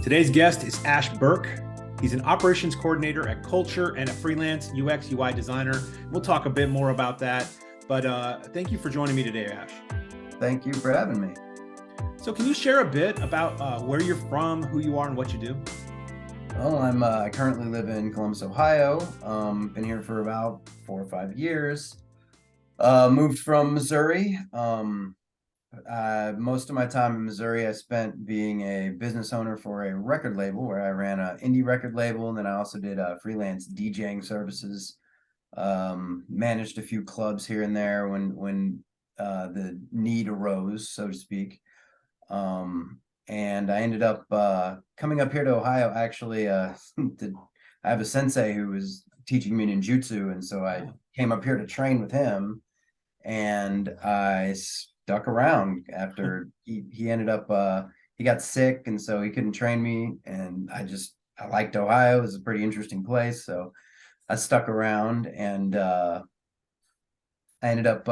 Today's guest is Ash Birk. He's an operations coordinator at Kulture and a freelance UX UI designer. We'll talk a bit more about that, but thank you for joining me today, Ash. Thank you for having me. So can you share a bit about where you're from, who you are, and what you do? Well, I currently live in Columbus, Ohio. Been here for about 4 or 5 years. Moved from Missouri. Most of my time in Missouri, I spent being a business owner for a record label where I ran an indie record label, and then I also did freelance DJing services. Managed a few clubs here and there when the need arose, so to speak. And I ended up coming up here to Ohio. Actually, I have a sensei who was teaching me ninjutsu, and so I came up here to train with him. And I stuck around after he ended up he got sick, and so he couldn't train me. And I liked Ohio. It was a pretty interesting place, so I stuck around. And I ended up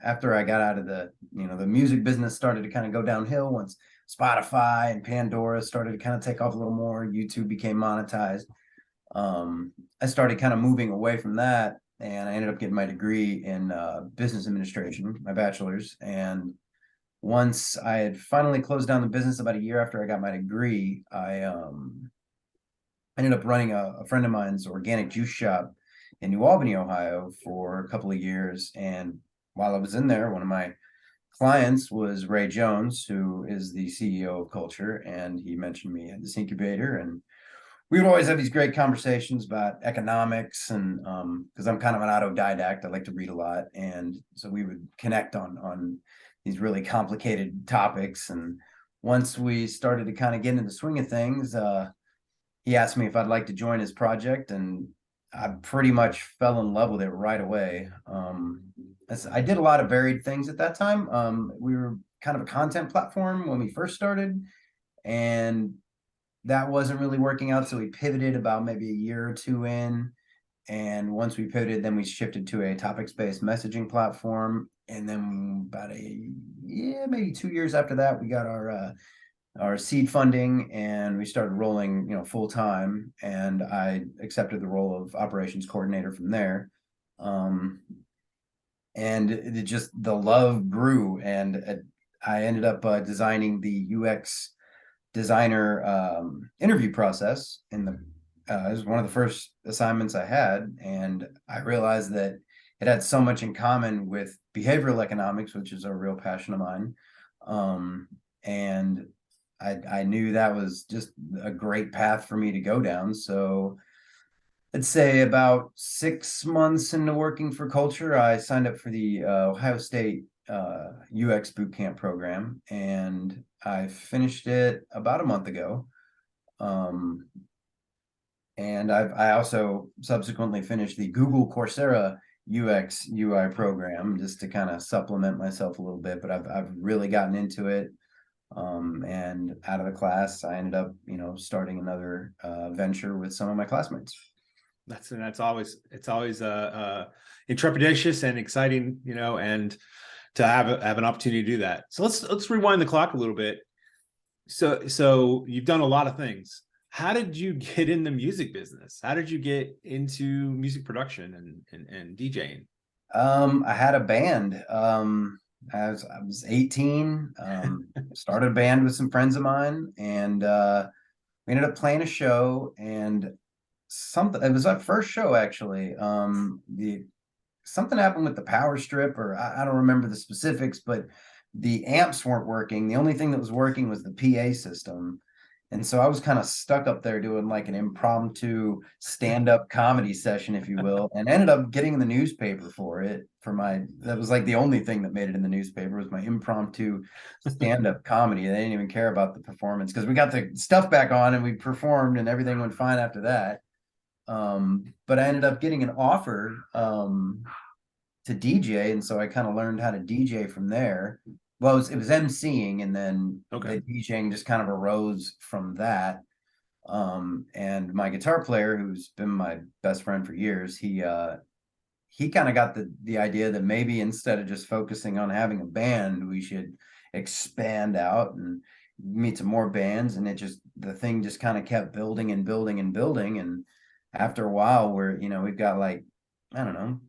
after I got out of the music business started to kind of go downhill once Spotify and Pandora started to kind of take off a little more. YouTube became monetized. I started kind of moving away from that, and I ended up getting my degree in business administration, my bachelor's. And once I had finally closed down the business about a year after I got my degree, I ended up running a friend of mine's organic juice shop in New Albany, Ohio for a couple of years. And while I was in there, one of my clients was Ray Jones, who is the CEO of Kulture, and he mentioned me at this incubator. And we would always have these great conversations about economics, and because I'm kind of an autodidact, I like to read a lot, and so we would connect on these really complicated topics. And once we started to kind of get into the swing of things, he asked me if I'd like to join his project, and I pretty much fell in love with it right away. I did a lot of varied things at that time. We were kind of a content platform when we first started, and that wasn't really working out. So we pivoted about maybe a year or two in. And once we pivoted, then we shifted to a topics-based messaging platform. And then about maybe 2 years after that, we got our seed funding, and we started rolling, full time. And I accepted the role of operations coordinator from there. And the love grew, and I ended up designing the UX designer interview process. It was one of the first assignments I had, and I realized that it had so much in common with behavioral economics, which is a real passion of mine. And I knew that was just a great path for me to go down. So I'd say about 6 months into working for Kulture, I signed up for the Ohio State UX bootcamp program, and I finished it about a month ago. And I also subsequently finished the Google Coursera UX UI program just to kind of supplement myself a little bit, but I've really gotten into it. And out of the class, I ended up, starting another venture with some of my classmates. It's always intrepidatious and exciting, and to have an opportunity to do that. So let's rewind the clock a little bit. So you've done a lot of things. How did you get in the music business? How did you get into music production and DJing? I had a band. I was 18. Started a band with some friends of mine, and we ended up playing a show. And it was our first show, actually. Something happened with the power strip, or I don't remember the specifics, but the amps weren't working. The only thing that was working was the PA system. And so I was kind of stuck up there doing like an impromptu stand-up comedy session, if you will, and ended up getting in the newspaper for it. That was like the only thing that made it in the newspaper, was my impromptu stand-up comedy. They didn't even care about the performance because we got the stuff back on and we performed and everything went fine after that. But I ended up getting an offer to DJ, and so I kind of learned how to DJ from there. Well, it was emceeing, and then the DJing just kind of arose from that. And my guitar player, who's been my best friend for years, he kind of got the idea that maybe instead of just focusing on having a band, we should expand out. And meet some more bands, and the thing just kind of kept building and building and building. And after a while, we've got like, I don't know,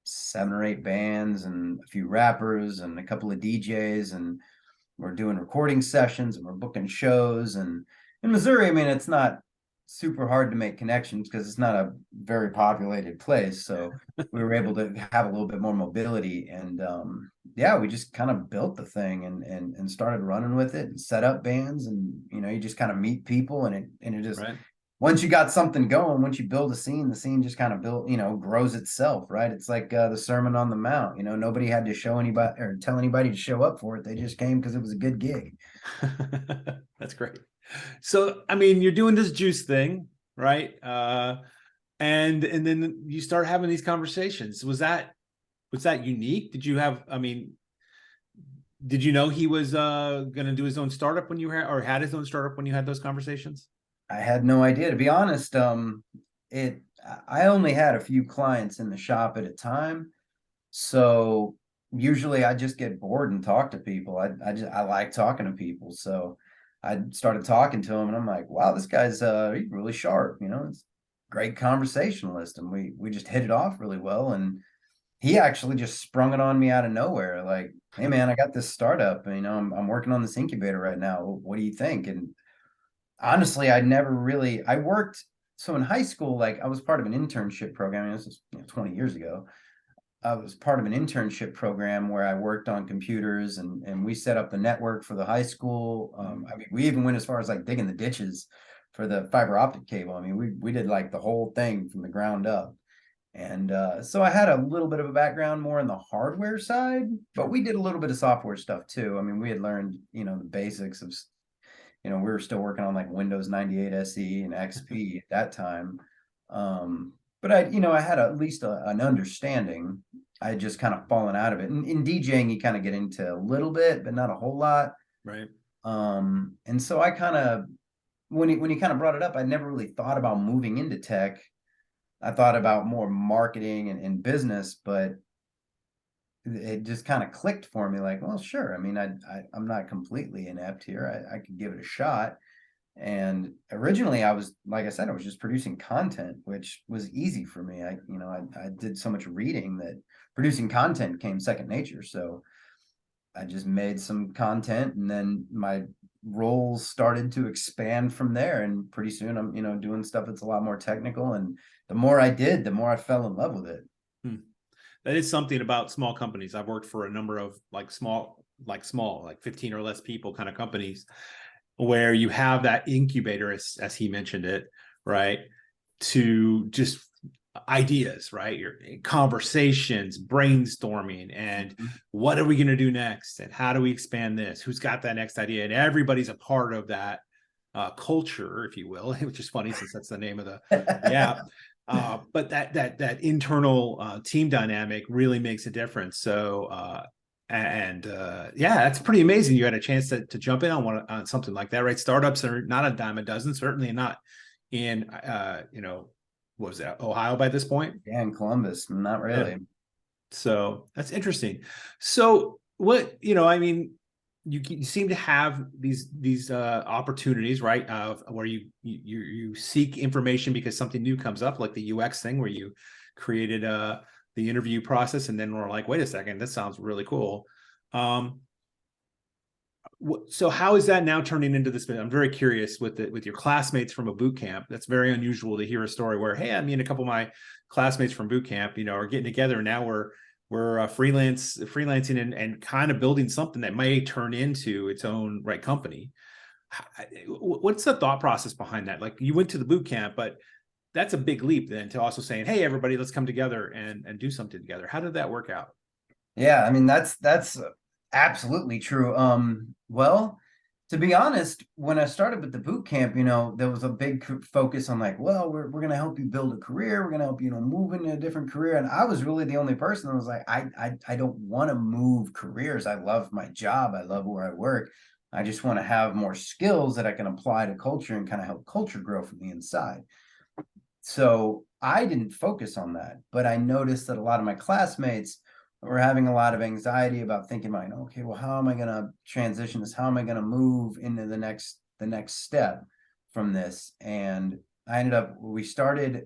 7 or 8 bands and a few rappers and a couple of DJs, and we're doing recording sessions and we're booking shows. And in Missouri, I mean, it's not super hard to make connections because it's not a very populated place. So we were able to have a little bit more mobility. And yeah, we just kind of built the thing and started running with it and set up bands. And you just kind of meet people, and it just Right. once you got something going, once you build a scene, the scene just kind of grows itself, right? It's like the Sermon on the Mount. Nobody had to show anybody or tell anybody to show up for it. They just came because it was a good gig. That's great. So, I mean, you're doing this juice thing, right? And then you start having these conversations. Was that unique? Did you have, I mean, did you know he was going to do his own startup when you had his own startup when you had those conversations? I had no idea, to be honest. I only had a few clients in the shop at a time, so usually I just get bored and talk to people. I like talking to people, so I started talking to him, and I'm like, wow, this guy's he's really sharp. It's a great conversationalist, and we just hit it off really well. And he actually just sprung it on me out of nowhere, like, hey man, I got this startup, and I'm working on this incubator right now. What do you think? And honestly, I worked, so in high school, like I was part of an internship program. This is 20 years ago. I was part of an internship program where I worked on computers, and we set up the network for the high school. I mean, we even went as far as like digging the ditches for the fiber optic cable. I mean, we did like the whole thing from the ground up. And so I had a little bit of a background more in the hardware side, but we did a little bit of software stuff too. I mean, we had learned, the basics of, we were still working on like Windows 98 SE and XP at that time. But I had at least an understanding. I had just kind of fallen out of it. And in DJing, you kind of get into a little bit, but not a whole lot. Right. And so I kind of, when you kind of brought it up, I never really thought about moving into tech. I thought about more marketing and business, but it just kind of clicked for me, like, well, sure. I mean, I'm not completely inept here. I could give it a shot. And originally I was, like I said, I was just producing content, which was easy for me. I did so much reading that producing content came second nature. So I just made some content, and then my roles started to expand from there. And pretty soon I'm, doing stuff that's a lot more technical. And the more I did, the more I fell in love with it. That is something about small companies. I've worked for a number of like small, like 15 or less people kind of companies, where you have that incubator, as he mentioned it, right? To just ideas, right? Your conversations, brainstorming, and what are we going to do next? And how do we expand this? Who's got that next idea? And everybody's a part of that culture, if you will, which is funny since that's the name of the app. But that internal team dynamic really makes a difference. So yeah, that's pretty amazing. You had a chance to jump in on something like that, right? Startups are not a dime a dozen, certainly not in what was that, Ohio by this point? Yeah, in Columbus, not really. Yeah. So that's interesting. So what, I mean, you seem to have these opportunities, right? Where you seek information because something new comes up, like the UX thing, where you created the interview process, and then we're like, wait a second, this sounds really cool. So how is that now turning into this? I'm very curious with your classmates from a boot camp. That's very unusual to hear a story where, hey, I mean, a couple of my classmates from boot camp, are getting together, and now we're freelancing and kind of building something that may turn into its own right company. What's the thought process behind that? Like, you went to the boot camp, but that's a big leap then to also saying, hey, everybody, let's come together and do something together. How did that work out? Yeah, I mean, that's absolutely true. Well, to be honest, when I started with the boot camp, there was a big focus on like, well, we're going to help you build a career. We're going to help you, move into a different career. And I was really the only person that was like, I don't want to move careers. I love my job. I love where I work. I just want to have more skills that I can apply to culture and kind of help culture grow from the inside. So I didn't focus on that, but I noticed that a lot of my classmates we're having a lot of anxiety about thinking about, okay, well, how am I going to transition this? How am I going to move into the next step from this? And we started,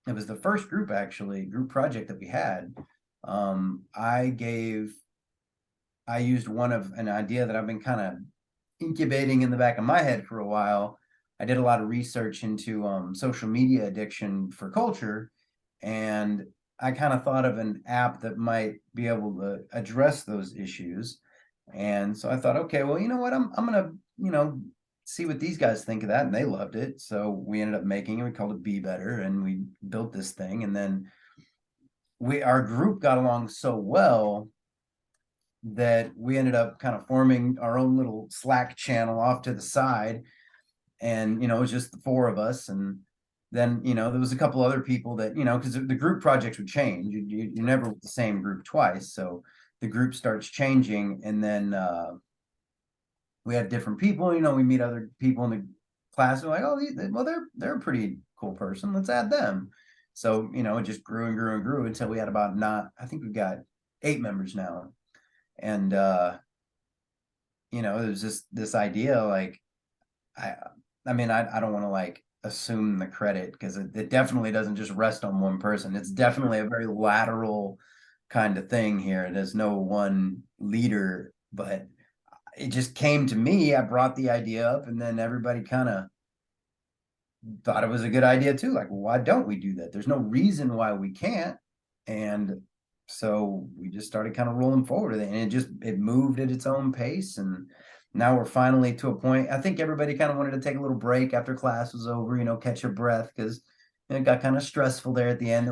it was the first group group project that we had. I used an idea that I've been kind of incubating in the back of my head for a while. I did a lot of research into social media addiction for Kulture, and I kind of thought of an app that might be able to address those issues. And so I thought, okay, well, you know what? I'm gonna, see what these guys think of that, and they loved it. So we ended up making it. We called it Be Better, and we built this thing. And then our group got along so well that we ended up kind of forming our own little Slack channel off to the side. And, it was just the four of us. And then, there was a couple other people that, because the group projects would change. You're never with the same group twice. So the group starts changing. And then we have different people, we meet other people in the class. We're like, oh, well, they're a pretty cool person. Let's add them. So, it just grew and grew and grew until we had I think we've got 8 members now. And it was just this idea, like, I mean, I don't want to like assume the credit, because it definitely doesn't just rest on one person. It's definitely a very lateral kind of thing here. There's no one leader, but it just came to me. I brought the idea up, and then everybody kind of thought it was a good idea too. Like, well, why don't we do that? There's no reason why we can't. And so we just started kind of rolling forward with it, and it moved at its own pace. And now we're finally to a point. I think everybody kind of wanted to take a little break after class was over, catch your breath, because it got kind of stressful there at the end.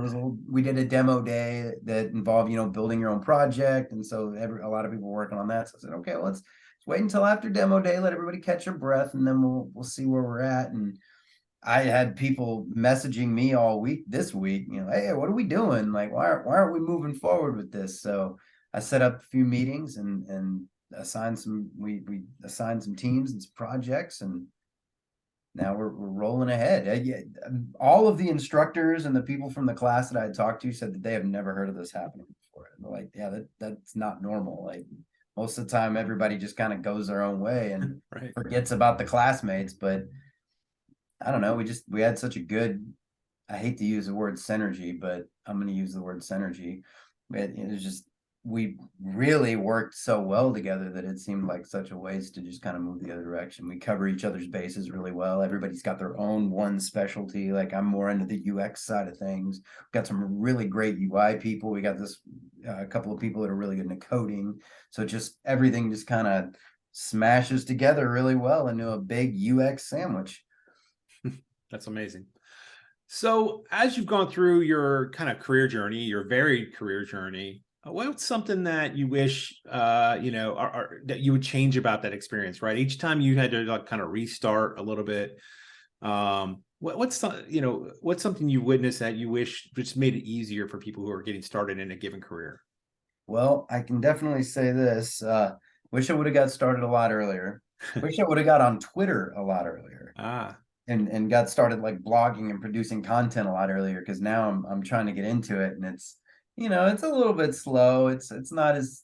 We did a demo day that involved, building your own project. And so a lot of people were working on that. So I said, okay, well, let's wait until after demo day, let everybody catch your breath, and then we'll see where we're at. And I had people messaging me all week this week, hey, what are we doing? Like, why aren't we moving forward with this? So I set up a few meetings and we assigned some teams and some projects, and now we're rolling ahead. All of the instructors and the people from the class that I had talked to said that they have never heard of this happening before. And they're like, yeah, that's not normal. Like, most of the time, everybody just kind of goes their own way and Right. forgets about the classmates. But I don't know. We had such a good, I hate to use the word synergy, but I'm going to use the word synergy. It was just, we really worked so well together that it seemed like such a waste to just kind of move the other direction. We cover each other's bases really well. Everybody's got their own one specialty. Like, I'm more into the UX side of things. We've got some really great UI people. We got a couple of people that are really good in coding. So just everything just kind of smashes together really well into a big UX sandwich. That's amazing. So as you've gone through your kind of career journey, your varied career journey, what's something that you wish, that you would change about that experience, right? Each time you had to like kind of restart a little bit. What's something you witnessed that you wish just made it easier for people who are getting started in a given career? Well, I can definitely say this. Wish I would have got started a lot earlier. Wish I would have got on Twitter a lot earlier. And got started like blogging and producing content a lot earlier, because now I'm trying to get into it, and it's it's a little bit slow. It's not as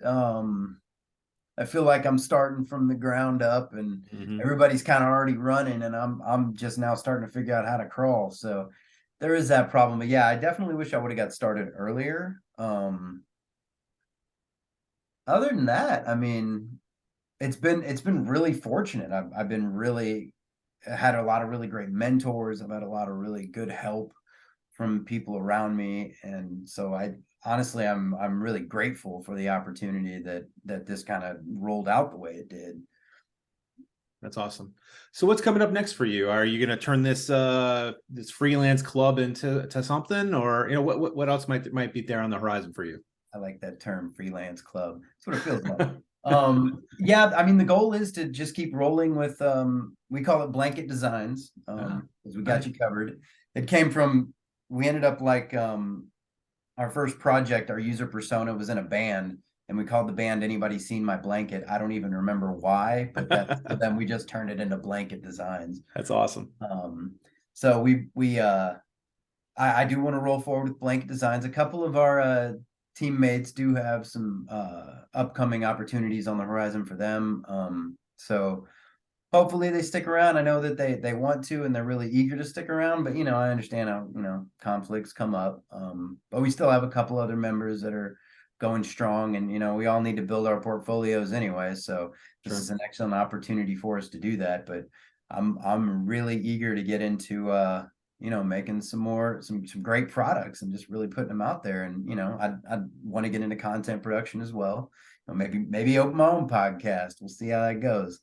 I feel like I'm starting from the ground up, and everybody's kind of already running, and I'm just now starting to figure out how to crawl. So there is that problem. But yeah, I definitely wish I would have got started earlier. Other than that, I mean, it's been really fortunate. I've been really had a lot of really great mentors. I've had a lot of really good help from people around me, and so I'm really grateful for the opportunity that this kind of rolled out the way it did. That's awesome. So what's coming up next for you? Are you going to turn this freelance club into something, or what else might be there on the horizon for you? I like that term, freelance club. That's what it feels like. Yeah, I mean, the goal is to just keep rolling with we call it blanket designs, because we got you covered. We ended up like our first project, our user persona was in a band, and we called the band Anybody Seen My Blanket. I don't even remember why, but then we just turned it into blanket designs. That's awesome. So I do want to roll forward with blanket designs. A couple of our teammates do have some upcoming opportunities on the horizon for them. So hopefully they stick around. I know that they want to, and they're really eager to stick around, but I understand how, conflicts come up. But we still have a couple other members that are going strong, and we all need to build our portfolios anyway. So this Sure. is an excellent opportunity for us to do that. But I'm really eager to get into making some great products and just really putting them out there. And I'd want to get into content production as well. Maybe open my own podcast. We'll see how that goes.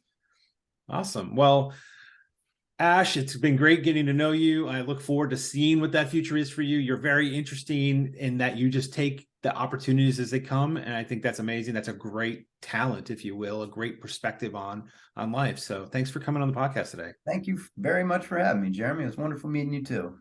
Awesome. Well, Ash, it's been great getting to know you. I look forward to seeing what that future is for you. You're very interesting in that you just take the opportunities as they come. And I think that's amazing. That's a great talent, if you will, a great perspective on life. So thanks for coming on the podcast today. Thank you very much for having me, Jeremy. It was wonderful meeting you too.